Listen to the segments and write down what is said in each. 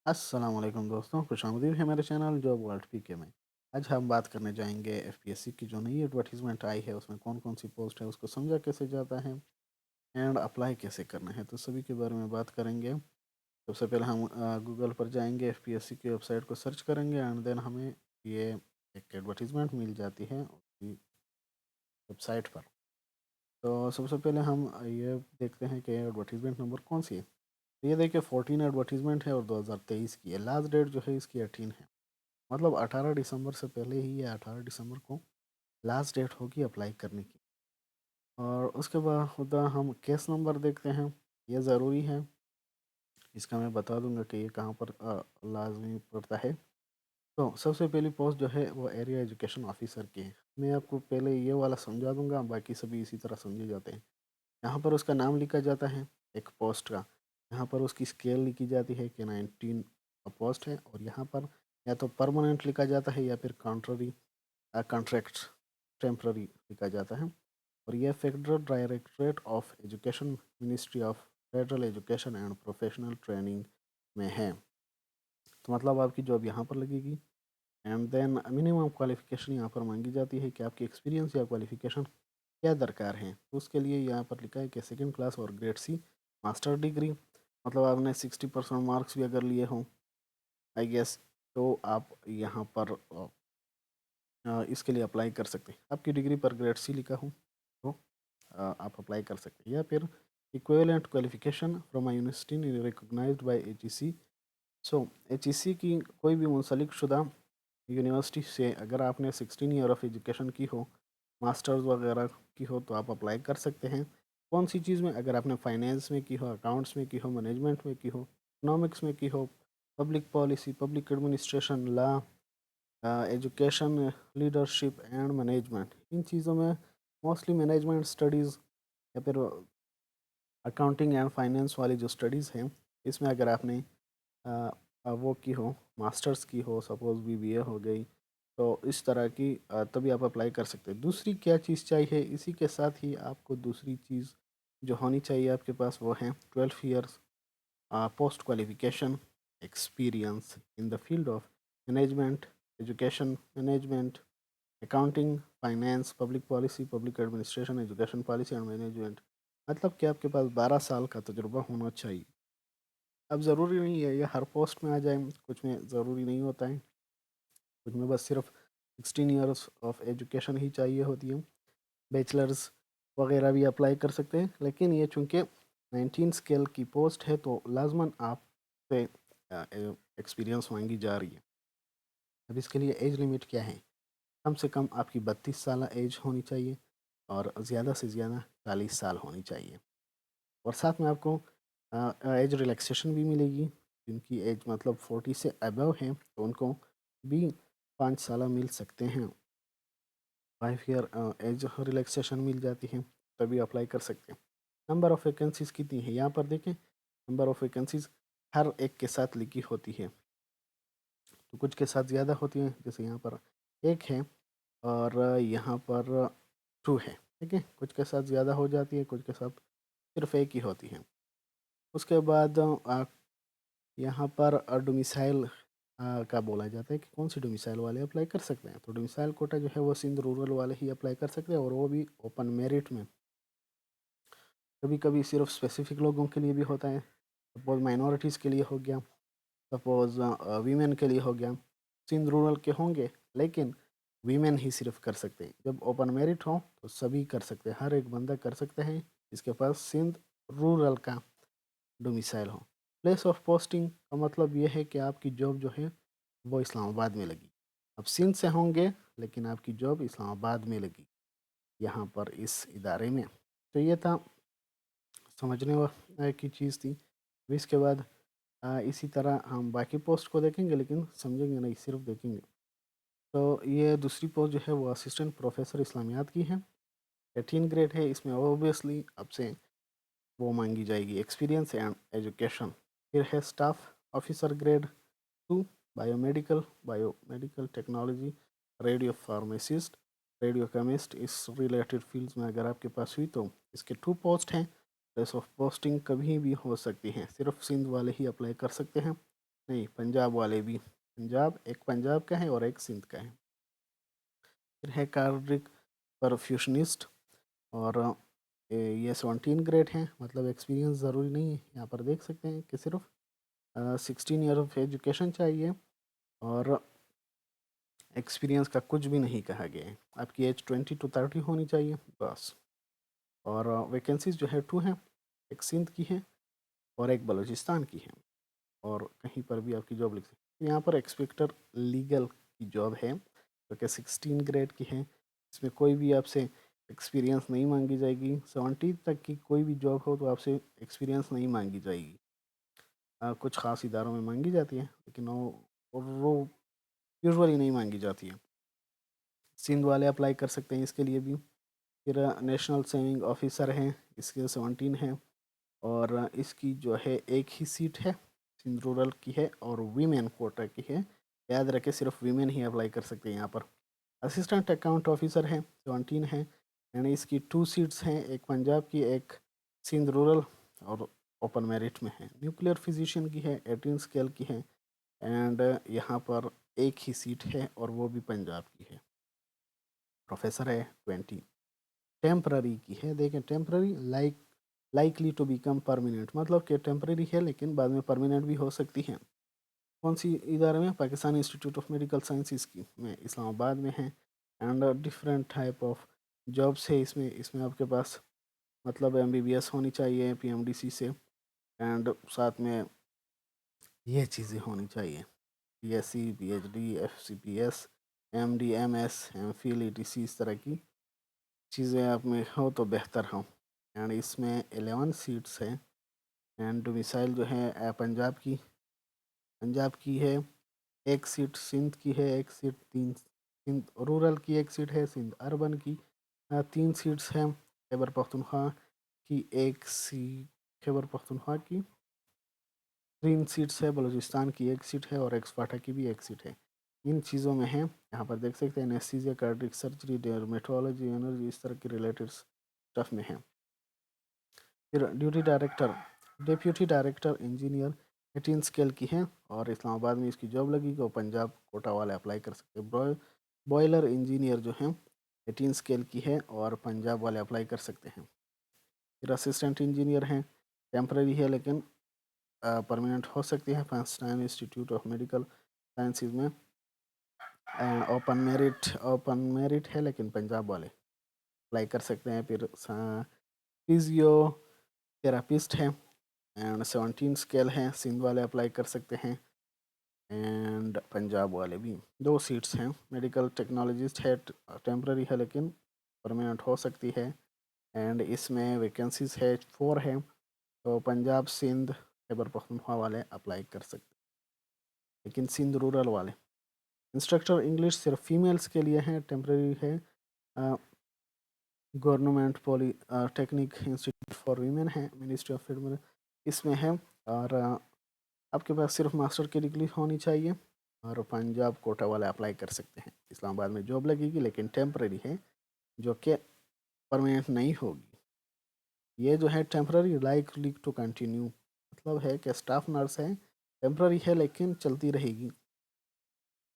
अस्सलामुअलैकुम दोस्तों, खुशामदीद है मेरे चैनल जॉब वर्ल्ड पीके में। आज हम बात करने जाएंगे एफपीएससी की जो नई एडवर्टीजमेंट आई है उसमें कौन कौन सी पोस्ट है, उसको समझा कैसे जाता है एंड अप्लाई कैसे करना है, तो सभी के बारे में बात करेंगे। सबसे पहले हम गूगल पर जाएंगे, एफपीएससी की वेबसाइट को सर्च करेंगे एंड देन हमें ये एक एडवर्टीजमेंट मिल जाती है उसकी वेबसाइट पर। तो सबसे पहले हम ये देखते हैं कि एडवर्टीजमेंट नंबर कौन सी है। तो ये देखिए 14 एडवर्टीजमेंट है और 2023 की है। लास्ट डेट जो है इसकी 18 है, मतलब 18 दिसंबर से पहले ही या 18 दिसंबर को लास्ट डेट होगी अप्लाई करने की। और उसके बाद खुदा हम केस नंबर देखते हैं, ये ज़रूरी है। इसका मैं बता दूंगा कि ये कहाँ पर लाजमी पड़ता है। तो सबसे पहली पोस्ट जो है वो एरिया एजुकेशन ऑफिसर की है। मैं आपको पहले ये वाला समझा दूंगा, बाकी सभी इसी तरह समझे जाते हैं। यहाँ पर उसका नाम लिखा जाता है एक पोस्ट का। यहाँ पर उसकी स्केल लिखी जाती है कि 19 पोस्ट है, और यहाँ पर या तो परमानेंट लिखा जाता है या फिर कॉन्ट्रैक्ट टेम्प्ररी लिखा जाता है। और यह federal directorate of education, ministry of federal education and professional training में है। तो मतलब आपकी जॉब यहाँ पर लगेगी। एंड देन मिनिमम क्वालिफिकेशन यहाँ पर मांगी जाती है कि आपकी एक्सपीरियंस या क्वालिफिकेशन क्या दरकार है। तो उसके लिए यहाँ पर लिखा है कि सेकेंड क्लास और ग्रेड सी मास्टर डिग्री, मतलब आपने 60% मार्क्स भी अगर लिए हों आई गेस, तो आप यहाँ पर इसके लिए अप्लाई कर सकते हैं। आपकी डिग्री पर ग्रेड सी लिखा हो तो आप अप्लाई कर सकते हैं। या फिर equivalent qualification from a university recognised by HEC. So HEC की कोई भी मुंसलिक शुदा यूनिवर्सिटी से अगर आपने 16 ईयर ऑफ एजुकेशन की हो, मास्टर्स वगैरह की हो, तो आप अप्लाई कर सकते हैं। कौन सी चीज़ में? अगर आपने फाइनेंस में की हो, अकाउंट्स में की हो, मैनेजमेंट में की हो, इकोनॉमिक्स में की हो, public policy, public administration, law, education, leadership and management, इन चीज़ों में मोस्टली मैनेजमेंट स्टडीज़ या फिर अकाउंटिंग एंड फाइनेंस वाली जो स्टडीज़ हैं, इसमें अगर आपने वो की हो, मास्टर्स की हो, सपोज़ बीबीए हो गई, तो इस तरह की तभी आप अप्लाई कर सकते हैं। दूसरी क्या चीज़ चाहिए इसी के साथ ही आपको, दूसरी चीज़ जो होनी चाहिए आपके पास वो है 12 years post qualification experience in the field of management, education management, accounting, finance, public policy, public administration, education policy and management. मतलब कि आपके पास 12 साल का तजुर्बा होना चाहिए। अब ज़रूरी नहीं है ये हर पोस्ट में आ जाए, कुछ में ज़रूरी नहीं होता है, कुछ में बस सिर्फ 16 ईयर्स ऑफ एजुकेशन ही चाहिए होती है। बैचलर्स वगैरह भी अप्लाई कर सकते हैं, लेकिन ये चूँकि 19 स्केल की पोस्ट है तो लाजमन आप पे एक्सपीरियंस मांगी जा रही है। अब इसके लिए एज लिमिट क्या है? कम से कम आपकी 32 साल एज होनी चाहिए और ज़्यादा से ज़्यादा 40 साल होनी चाहिए। और साथ में आपको एज रिलैक्सेशन भी मिलेगी। जिनकी एज मतलब 40 से अबव है तो उनको भी 5 साल मिल सकते हैं। 5 ईयर एज रिलैक्सेशन मिल जाती है, तभी अप्लाई कर सकते हैं। नंबर ऑफ़ वैकेंसीज़ कितनी है यहाँ पर देखें। नंबर ऑफ़ वैकेंसीज़ हर एक के साथ लिखी होती है, तो कुछ के साथ ज़्यादा होती है, जैसे यहाँ पर एक है और यहाँ पर टू है। ठीक है, कुछ के साथ ज़्यादा हो जाती है, कुछ के साथ सिर्फ एक ही होती है। उसके बाद यहाँ पर डोमिसाइल का बोला जाता है कि कौन सी डोमिसाइल वाले अप्लाई कर सकते हैं। तो डोमिसाइल कोटा जो है वो सिंध रूरल वाले ही अप्लाई कर सकते हैं, और वो भी ओपन मेरिट में। कभी कभी सिर्फ स्पेसिफिक लोगों के लिए भी होता है, सपोज माइनॉरिटीज़ के लिए हो गया, सपोज वीमेन के लिए हो गया। सिंध रूरल के होंगे लेकिन वीमेन ही सिर्फ कर सकते हैं। जब ओपन मेरिट हो तो सभी कर सकते हैं, हर एक बंदा कर सकते हैं जिसके पास सिंध रूरल का डोमिसाइल हो। प्लेस ऑफ पोस्टिंग का मतलब ये है कि आपकी जॉब जो है वो इस्लामाबाद में लगी। अब सिंध से होंगे लेकिन आपकी जॉब इस्लामाबाद में लगी, यहाँ पर इस इदारे में। तो ये था समझने की चीज़ थी। फिर इसके बाद इसी तरह हम बाकी पोस्ट को देखेंगे, लेकिन समझेंगे नहीं, सिर्फ देखेंगे। तो ये दूसरी पोस्ट जो है वो असिस्टेंट प्रोफेसर इस्लामियात की है। 18 ग्रेड है, इसमें ऑब्वियसली आपसे वो मांगी जाएगी एक्सपीरियंस एंड एजुकेशन। फिर है staff officer grade 2, biomedical technology, radio pharmacist, radio chemist. इस रिलेटेड फील्ड्स में अगर आपके पास हुई तो इसके 2 पोस्ट हैं। प्लेस ऑफ पोस्टिंग कभी भी हो सकती है, सिर्फ सिंध वाले ही अप्लाई कर सकते हैं। नहीं, पंजाब वाले भी, पंजाब, एक पंजाब का है और एक सिंध का है। फिर है कार्डिक परफ्यूशनिस्ट, और ये 17 ग्रेड है, मतलब एक्सपीरियंस ज़रूरी नहीं है। यहाँ पर देख सकते हैं कि सिर्फ 16 ईयर ऑफ एजुकेशन चाहिए, और एक्सपीरियंस का कुछ भी नहीं कहा गया है। आपकी एज 20 to 30 होनी चाहिए बस। और वैकेंसीज जो है 2 हैं, एक सिंध की है और एक बलूचिस्तान की है, और कहीं पर भी आपकी जॉब लिख सकते हैं। यहाँ पर एक्सपेक्टर लीगल की जॉब है, जो कि 16 ग्रेड की है। इसमें कोई भी आपसे एक्सपीरियंस नहीं मांगी जाएगी। 70 तक की कोई भी जॉब हो तो आपसे एक्सपीरियंस नहीं मांगी जाएगी। कुछ ख़ास इदारों में मांगी जाती है, लेकिन वो यूजुअली नहीं मांगी जाती है। सिंध वाले अप्लाई कर सकते हैं इसके लिए भी। फिर नेशनल सेविंग ऑफिसर हैं, इसके 17 हैं, और इसकी जो है एक ही सीट है, सिंध रूरल की है और वीमेन कोटा की है। याद रखें, सिर्फ वीमेन ही अप्लाई कर सकते हैं यहाँ पर। असिस्टेंट अकाउंट ऑफिसर है, 17 है, यानी इसकी 2 सीट्स हैं, एक पंजाब की, एक सिंध रूरल, और ओपन मेरिट में है। न्यूक्लियर फिजिशियन की है, 18 स्केल की है, एंड यहाँ पर एक ही सीट है और वो भी पंजाब की है। प्रोफेसर है 20। टेम्पररी की है, देखें temporary likely to become permanent, मतलब कि टेम्पररी है लेकिन बाद में परमानेंट भी हो सकती है। कौन सी इदारे में? Pakistan institute of medical sciences की में, इस्लामाबाद में है। And different type of jobs है इसमें। इसमें आपके पास मतलब MBBS होनी चाहिए PMDC से, एंड साथ में ये चीज़ें होनी चाहिए, BSc PhD FCPS MD MS MPhil ETC, इस तरह की चीज़ें आप में हो तो बेहतर हो। एंड इसमें 11 सीट्स हैं। एंड डोमिसाइल जो है पंजाब की है, एक सीट सिंध की है, एक सीट तीन सिंध रूरल की, एक सीट है सिंध अर्बन की। 3 सीट्स हैं खैबर पख्तूनख्वा की, एक सीट खैबर पख्तूनख्वा की, 3 सीट्स है बलूचिस्तान की, एक सीट है, और एक्सपार्टा की भी एक सीट है। इन चीज़ों में है, यहाँ पर देख सकते हैं anaesthesia, cardiac surgery, dermatology, energy, इस तरह की रिलेटेड स्टफ में है। फिर duty director, deputy director engineer 18 scale की है, और इस्लामाबाद में इसकी जॉब लगी तो पंजाब कोटा वाले अप्लाई कर सकते हैं। बॉयलर इंजीनियर जो है 18 स्केल की है और पंजाब वाले अप्लाई कर सकते हैं। फिर असिस्टेंट इंजीनियर हैं, टेम्पररी है लेकिन परमानेंट हो सकती है। Pakistan institute of medical sciences में, एंड ओपन मेरिट है लेकिन पंजाब वाले अप्लाई कर सकते हैं। फिर फिजियोथेरापिस्ट है, एंड 17 स्केल है, सिंध वाले अप्लाई कर सकते हैं, एंड पंजाब वाले भी। 2 सीट्स हैं। मेडिकल टेक्नोलॉजिस्ट है, टेम्पररी है लेकिन परमानेंट हो सकती है, एंड इसमें वैकेंसीज है 4 है, तो पंजाब सिंध खैबर पख्तूनख्वा वाले अप्लाई कर सकते हैं, लेकिन सिंध रूरल वाले। इंस्ट्रक्टर इंग्लिश सिर्फ फीमेल्स के लिए है, टेम्पररी है। Government technique institute for women है, मिनिस्ट्री ऑफ फील्ड इसमें है, और आपके पास सिर्फ मास्टर की डिग्री होनी चाहिए, और पंजाब कोटा वाले अप्लाई कर सकते हैं। इस्लामाबाद में जॉब लगेगी लेकिन टेम्पररी है, जो कि परमानेंट नहीं होगी। ये जो है टेम्पररी लाइकली टू कंटिन्यू, मतलब है कि स्टाफ नर्स है, टेम्पररी है लेकिन चलती रहेगी।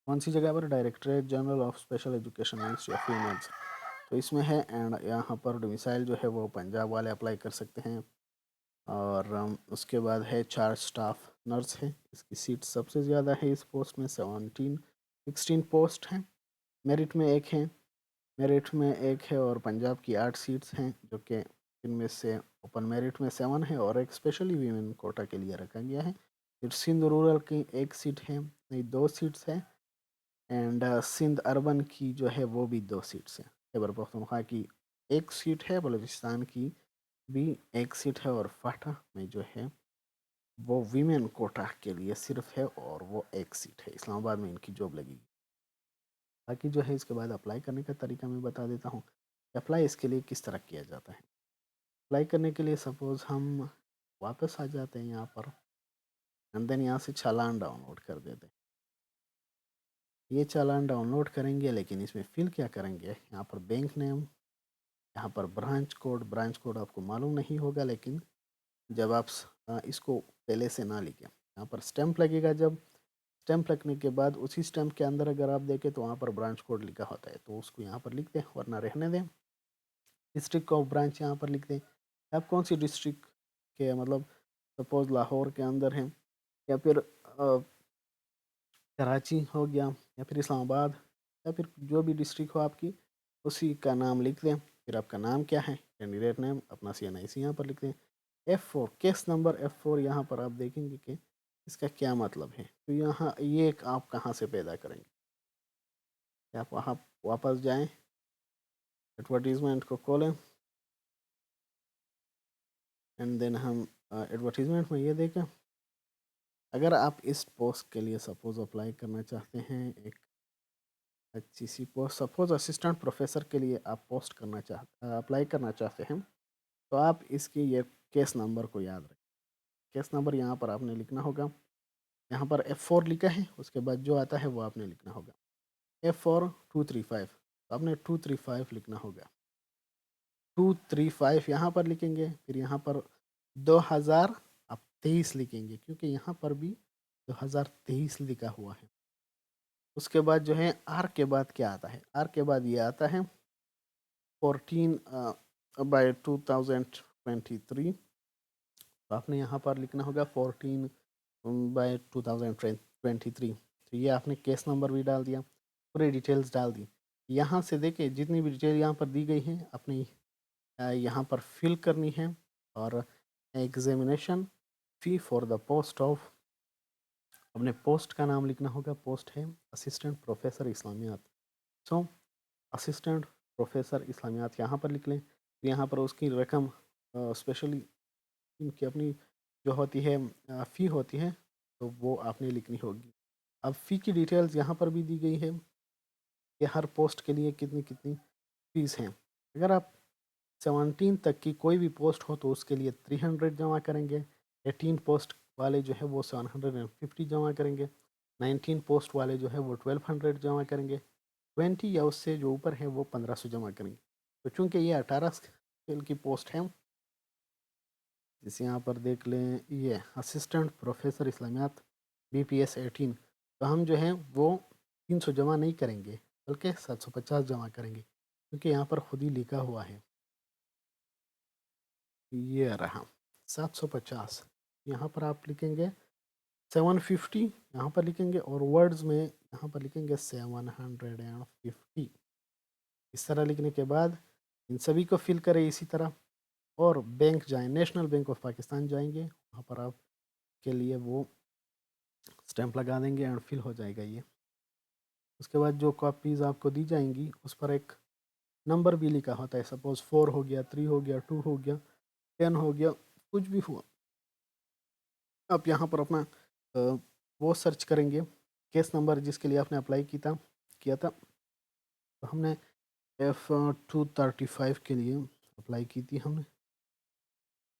कौन सी जगह पर? Directorate general of special education ministry of females, तो इसमें है। एंड यहाँ पर डोमिसाइल जो है वो पंजाब वाले अप्लाई कर सकते हैं। और उसके बाद है 4 स्टाफ नर्स है, इसकी सीट सबसे ज़्यादा है इस पोस्ट में, 16 पोस्ट हैं। मेरिट में एक है, और पंजाब की 8 सीट्स हैं, जो कि इनमें से ओपन मेरिट में 7 है और एक स्पेशली वीमेन कोटा के लिए रखा गया है। फिर सिंध रूरल की एक सीट है, नहीं 2 सीट्स हैं, एंड सिंध अर्बन की जो है वो भी 2 सीट्स हैं। खैबर पख्तूनख्वा की एक सीट है, बलूचिस्तान की भी एक सीट है, और फाटा में जो है वो वीमेन कोटा के लिए सिर्फ है और वो एक सीट है। इस्लामाबाद में इनकी जॉब लगेगी। बाकी जो है इसके बाद अप्लाई करने का तरीका मैं बता देता हूँ। अप्लाई इसके लिए किस तरह किया जाता है। अप्लाई करने के लिए सपोज़ हम वापस आ जाते हैं यहाँ पर, एंड देन यहाँ से चालान डाउनलोड कर देते हैं। ये चालान डाउनलोड करेंगे, लेकिन इसमें फिल क्या करेंगे? यहाँ पर बैंक नेम, यहाँ पर ब्रांच कोड आपको मालूम नहीं होगा, लेकिन जब आप इसको पहले से ना लिखें, यहाँ पर स्टैंप लगेगा। जब स्टैंप लगने के बाद उसी स्टैंप के अंदर अगर आप देखें तो वहाँ पर ब्रांच कोड लिखा होता है, तो उसको यहाँ पर लिख दें, वरना रहने दें। डिस्ट्रिक्ट ऑफ ब्रांच यहाँ पर लिख दें। आप कौन सी डिस्ट्रिक्ट के, मतलब सपोज लाहौर के अंदर हैं, या फिर कराची हो गया, या फिर इस्लामाबाद, या फिर जो भी डिस्ट्रिक्ट हो आपकी, उसी का नाम लिख दें। फिर आपका नाम क्या है, कैंडिडेट नेम, अपना CNIC यहाँ पर लिख दें। F4 केस नंबर F4 यहाँ पर आप देखेंगे कि इसका क्या मतलब है। तो यहाँ ये आप कहाँ से पैदा करेंगे, आप वहाँ वापस जाएं, एडवर्टीज़मेंट को खोलें, एंड देन हम एडवर्टीज़मेंट में ये देखें। अगर आप इस पोस्ट के लिए सपोज अप्लाई करना चाहते हैं, एक अच्छी सी पोस्ट, सपोज असिस्टेंट प्रोफेसर के लिए आप पोस्ट करना अप्लाई करना चाहते हैं, तो आप इसकी ये केस नंबर को याद रखें। केस नंबर यहाँ पर आपने लिखना होगा। यहाँ पर F4 लिखा है, उसके बाद जो आता है वो आपने लिखना होगा। F4 235, तो आपने 235 लिखना होगा। 235 यहाँ पर लिखेंगे, फिर यहाँ पर 2023 लिखेंगे, क्योंकि यहाँ पर भी 2023 लिखा हुआ है। उसके बाद जो है आर के बाद क्या आता है, आर के बाद ये आता है 14/2023, तो आपने यहाँ पर लिखना होगा 14/2023। तो ये आपने केस नंबर भी डाल दिया, पूरी डिटेल्स डाल दी। यहाँ से देखिए जितनी भी डिटेल यहाँ पर दी गई है अपनी यहाँ पर फिल करनी है। और examination fee for the post of, अपने पोस्ट का नाम लिखना होगा। पोस्ट है असिस्टेंट प्रोफेसर इस्लामियात। सो असिस्टेंट प्रोफेसर इस्लामियात यहाँ पर लिख लें। तो यहाँ पर उसकी रकम स्पेशली इनकी अपनी जो होती है फ़ी होती है, तो वो आपने लिखनी होगी। अब फ़ी की डिटेल्स यहाँ पर भी दी गई है कि हर पोस्ट के लिए कितनी कितनी फ़ीस हैं। अगर आप 17 तक की कोई भी पोस्ट हो तो उसके लिए 300 जमा करेंगे। 18 पोस्ट वाले जो है वो 750 जमा करेंगे। 19 पोस्ट वाले जो है वो 1200 जमा करेंगे। 20 या उससे जो ऊपर है वो 1500 जमा करेंगे। तो चूँकि ये 18 स्केल की पोस्ट है, जैसे यहाँ पर देख लें ये असिस्टेंट प्रोफेसर इस्लामियात BPS 18, तो हम जो है वो 300 जमा नहीं करेंगे बल्कि 750 जमा करेंगे, क्योंकि यहाँ पर खुद ही लिखा हुआ है। ये रहा 750, यहाँ पर आप लिखेंगे 750, यहाँ पर लिखेंगे, और वर्ड्स में यहाँ पर लिखेंगे 750। इस तरह लिखने के बाद इन सभी को फिल करें इसी तरह, और बैंक जाएं, नेशनल बैंक ऑफ पाकिस्तान जाएंगे, वहाँ पर आप के लिए वो स्टैंप लगा देंगे एंड फिल हो जाएगा ये। उसके बाद जो कॉपीज़ आपको दी जाएंगी उस पर एक नंबर भी लिखा होता है। सपोज 4 हो गया, 3 हो गया, 2 हो गया, 10 हो गया, कुछ भी हुआ, आप यहाँ पर अपना वो सर्च करेंगे केस नंबर जिसके लिए आपने अप्लाई किया था। तो हमने F235 के लिए अप्लाई की थी हमने,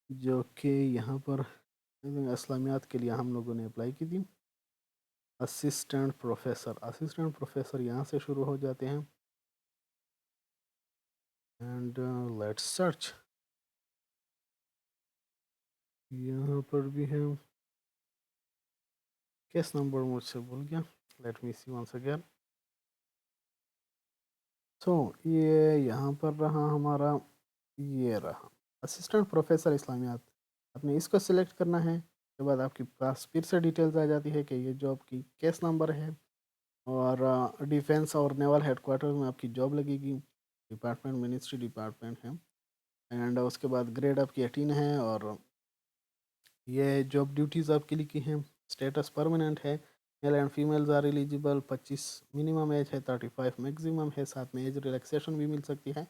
जो कि यहाँ पर इस्लामियात के लिए हम लोगों ने अप्लाई की थी। असिस्टेंट प्रोफेसर यहाँ से शुरू हो जाते हैं, एंड लेट्स सर्च। यहाँ पर भी है, केस नंबर मुझसे भूल गया, let me see once again. सो ये यहाँ पर रहा हमारा, ये रहा असिस्टेंट प्रोफेसर इस्लामियात। आपने इसको सिलेक्ट करना है। उसके बाद आपके पास फिर से डिटेल्स आ जाती है कि ये जॉब की केस नंबर है, और डिफेंस और नेवल हेडक्वार्टर में आपकी जॉब लगेगी। डिपार्टमेंट मिनिस्ट्री डिपार्टमेंट है, एंड उसके बाद ग्रेड आपकी 18 है, और ये जॉब ड्यूटीज़ आपके लिए की हैं। स्टेटस परमानेंट है। Male and females are eligible. 25 minimum age है, 35 मैक्सिमम है, साथ में एज रिलैक्सेशन भी मिल सकती है।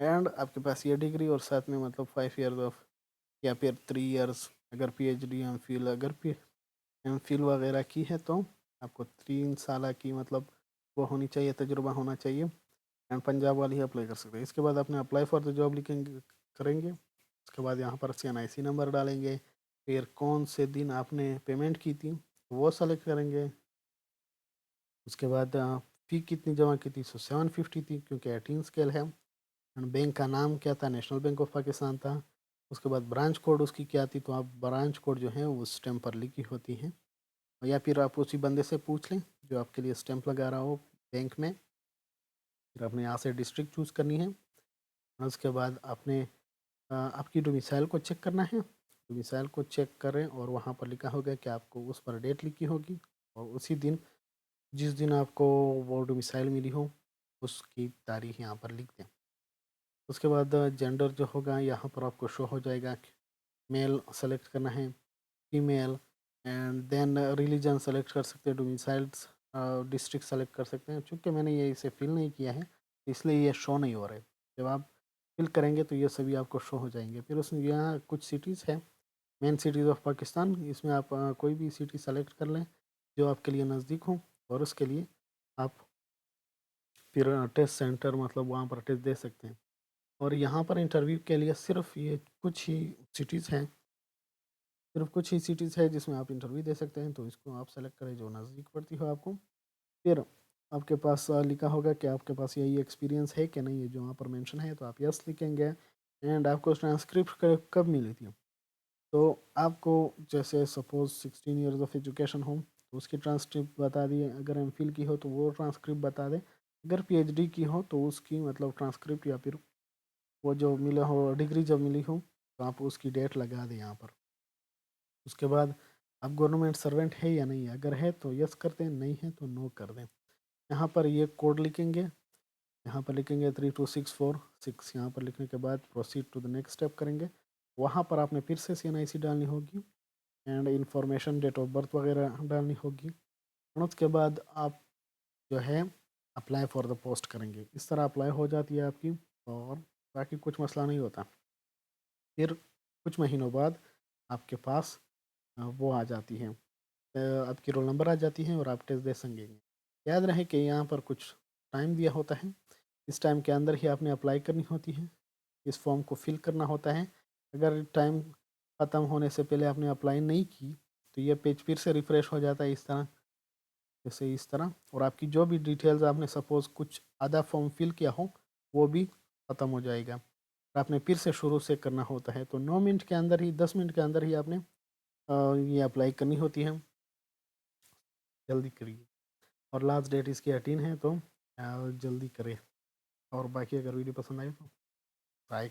एंड आपके पास ये डिग्री और साथ में मतलब 5 ईयर्स ऑफ, या फिर 3 ईयर्स अगर PhD MPhil, अगर MPhil वगैरह की है तो आपको 3 साल की मतलब वो होनी चाहिए, तजुर्बा होना चाहिए। एंड पंजाब वाले ही अप्लाई कर सकते हैं। इसके बाद अपने अप्लाई फॉर द जॉब लिखेंगे, करेंगे। उसके बाद यहाँ पर CNIC नंबर डालेंगे, फिर कौन से दिन आपने पेमेंट की थी वो सेलेक्ट करेंगे। उसके बाद फ़ी कितनी जमा की थी, 750 थी, क्योंकि 18 स्केल है। एंड बैंक का नाम क्या था, नेशनल बैंक ऑफ पाकिस्तान था। उसके बाद ब्रांच कोड उसकी क्या थी, तो आप ब्रांच कोड जो है वो स्टैम्प पर लिखी होती है, या फिर आप उसी बंदे से पूछ लें जो आपके लिए स्टैम्प लगा रहा हो बैंक में। फिर आपने यहाँ से डिस्ट्रिक्ट चूज़ करनी है, और उसके बाद आपने आपकी डोमिसाइल को चेक करना है। डोमिसाइल को चेक करें और वहाँ पर लिखा होगा कि आपको उस पर डेट लिखी होगी, और उसी दिन जिस दिन आपको वो डोमिसाइल मिली हो उसकी तारीख यहाँ पर लिख दें। उसके बाद जेंडर जो होगा यहाँ पर आपको शो हो जाएगा, मेल सेलेक्ट करना है, female, and then religion select कर सकते हैं, डोमिसाइल्स डिस्ट्रिक्ट सेलेक्ट कर सकते हैं। चूँकि मैंने ये इसे फिल नहीं किया है इसलिए ये शो नहीं हो रहा है। जब आप फिल करेंगे तो ये सभी आपको शो हो जाएंगे। फिर उसमें यहाँ कुछ सिटीज़ है, मेन सिटीज़ ऑफ पाकिस्तान, इसमें आप कोई भी सिटी सेलेक्ट कर लें जो आपके लिए नज़दीक हो, और उसके लिए आप फिर टेस्ट सेंटर मतलब वहाँ पर टेस्ट दे सकते हैं। और यहाँ पर इंटरव्यू के लिए सिर्फ ये कुछ ही सिटीज़ हैं, सिर्फ कुछ ही सिटीज़ है जिसमें आप इंटरव्यू दे सकते हैं, तो इसको आप सेलेक्ट करें जो नज़दीक पड़ती हो आपको। फिर आपके पास लिखा होगा कि आपके पास यही एक्सपीरियंस है कि नहीं है, जो वहाँ पर मेंशन है तो आप यस लिखेंगे। एंड आपको ट्रांसक्रिप्ट कब मिली थी, तो आपको जैसे सपोज 16 ईयर्स ऑफ एजुकेशन हो तो उसकी ट्रांसक्रिप्ट बता दिए, अगर एमफिल की हो तो वो ट्रांसक्रिप्ट बता दें, अगर पीएचडी की हो तो उसकी मतलब ट्रांसक्रिप्ट, या फिर वो जो मिला हो डिग्री जब मिली हो तो आप उसकी डेट लगा दें यहाँ पर। उसके बाद आप गवर्नमेंट सर्वेंट है या नहीं है, अगर है तो यस कर दें, नहीं है तो नो कर दें। यहाँ पर ये कोड लिखेंगे, यहाँ पर लिखेंगे 32646, यहाँ पर लिखने के बाद proceed to the next step करेंगे। वहाँ पर आपने फिर से CNIC डालनी होगी, and information date of birth वगैरह डालनी होगी, और उसके बाद आप जो है अप्लाई फॉर द पोस्ट करेंगे। इस तरह अप्लाई हो जाती है आपकी, और बाकी कुछ मसला नहीं होता। फिर कुछ महीनों बाद आपके पास वो आ जाती है, आपकी रोल नंबर आ जाती है और आप टेस्ट दे सकेंगे। याद रहे कि यहाँ पर कुछ टाइम दिया होता है, इस टाइम के अंदर ही आपने अप्लाई करनी होती है, इस फॉर्म को फिल करना होता है। अगर टाइम ख़त्म होने से पहले आपने अप्लाई नहीं की तो ये पेज फिर से रिफ़्रेश हो जाता है इस तरह, जैसे इस तरह, और आपकी जो भी डिटेल्स आपने सपोज़ कुछ आधा फॉर्म फिल किया हो वो भी ख़त्म हो जाएगा, और आपने फिर से शुरू से करना होता है। तो 9 मिनट के अंदर ही, 10 मिनट के अंदर ही आपने ये अप्लाई करनी होती है। जल्दी करिए, और लास्ट डेट इसकी 18 है, तो जल्दी करें। और बाकी अगर वीडियो पसंद आए तो ट्राई